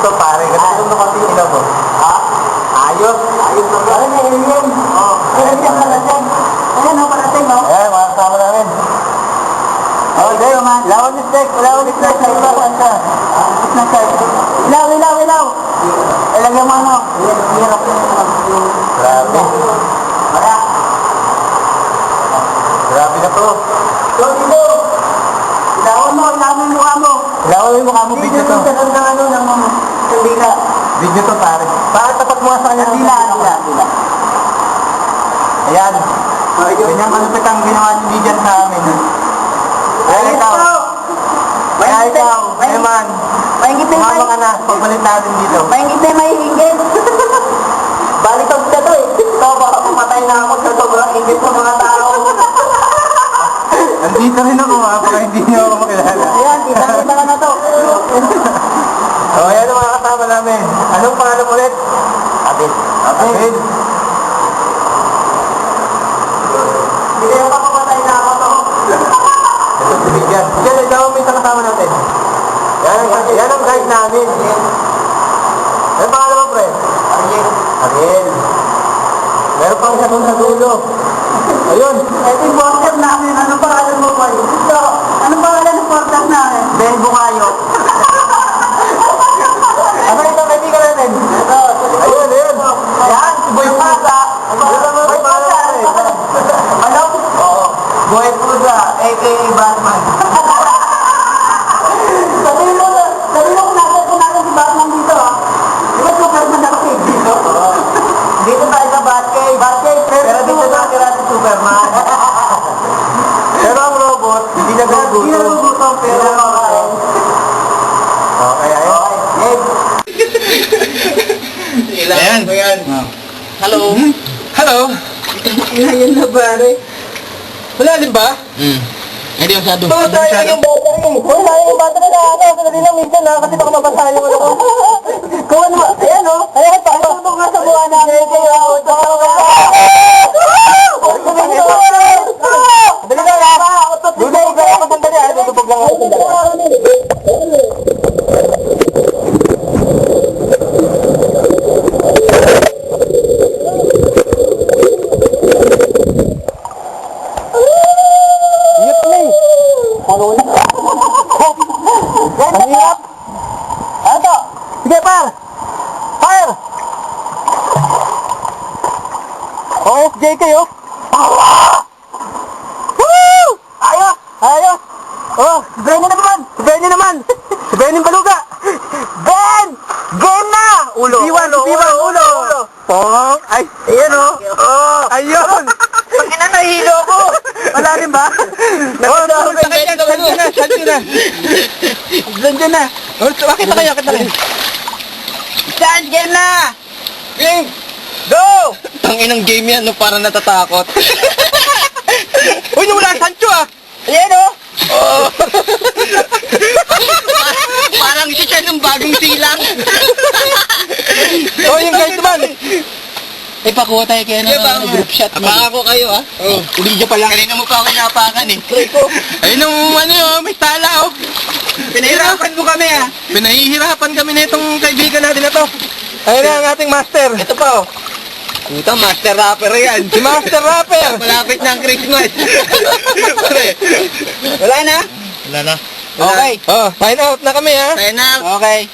Ito pare, ganito na kasi ilaw mo. Ha? Ayos. Ayos na ba? Ayun, ayun. Oo. Ayun, yan pala dyan. Ayan, o, parating, o. Ayan, mga kasama namin. Oh, Deo, man. Lawan ni Steak. Lawan ni Steak. Sa iba, saan ka? Ilaw, ilaw, ilaw. Ilagyan mo, ano? Grabe. Mara. Grabe na to. So, dito. Ilawan mo yung mukha mo. Ilawan mo yung mukha mo, video to. Video to, ano, ng sandila. Video to, pare. Bakit tapat mo sa kanya? Sandila. Ayan. Ganyan malupit ang ginawa ni Dijan sa amin. Kaya ikaw. Kaya ikaw. Kaya man. Kumama ka na. Pagbalik natin dito. Mahingit na mahingit. Balitog ka to eh. Ito, baka pumatay na ako sa sobrang ingit ng mga tao. Nandito rin ako ha, baka hindi niyo ako makilala. Ayan, kita ka na to. O, ayan ang mga kasama namin. Anong pangalan ulit? Abel. Abel. Hindi kayo papapatay na ako to. Ito si Bigyan. Bigyan, ikaw may isang kasama natin. Yan ang guide namin. Ano pangalan mo, pre? Ariel. Ariel. Meron pang isa doon sa dulo. Ayun. Ito yung podcast namin. Anong pangalan mo, boy? Ito. Anong pangalan ng podcast namin? Ben Bukayo. Ano ito, kaibigan natin? Ito. Ayun, ayun. Yan, si Boy Pusa. Boy Pusa. Ano? Oo. Boy Pusa, a.k.a. Batman. Sabihin mo kung natin si Batman dito, ha? Di ba Superman ako dito? Dito tayo sa Batcave. Pero dito nakatira si Superman. Pero ang robot, hindi nagugutom, pero makakain. Okay, ayun. Ilan ko yan. Hello. Hello. Inayan na pare. Wala din ba? Hindi masyado. Oo, tayo yung battery. Wala yung battery na ano. Kasi lang minsan na. Kasi baka mabasa yung ano ko. Kung ano, ayan o. Ayan, pakatulong nga sa buwan namin. Kaya ako, tsaka ka. Dali na nga. Dudupog lang ako sandali. Dudupog lang ako sandali. Ang hirap. Ano to? Sige, par. Fire. OFJ kayo. Woo! Ayos. Ayos. Oh, si Benny naman. Si Benny naman. Si Benny Baluga. Ben! Game na! Ulo. Diwan, ulo. Oh, ay, ayan o. Oh, ayun. Pag nahihilo ko. Wala rin ba? Nandiyan na. Bakit na kayo? Saan? Game na! Game! Go! Tanginang game yan, no? Parang natatakot. Uy, nawala ang Sancho ah! Ayan o! Oh. Parang siya ng bagong silang. Oh, yung guys naman. Pakuha tayo kayo ng group shot. Apaka ko kayo ha? Oo. Video pa lang. Kanina mo pa ako inapakan eh. Ayun yung ano yun, may tala oh. Pinahirapan mo kami ha? Pinahihirapan kami na itong kaibigan natin na to. Ayun na ang ating master. Ito pa oh. Ito, master rapper yan. Si master rapper. Malapit na ang Christmas. Wala na? Wala na. Okay. Oh, sign out na kami ha? Sign out. Okay.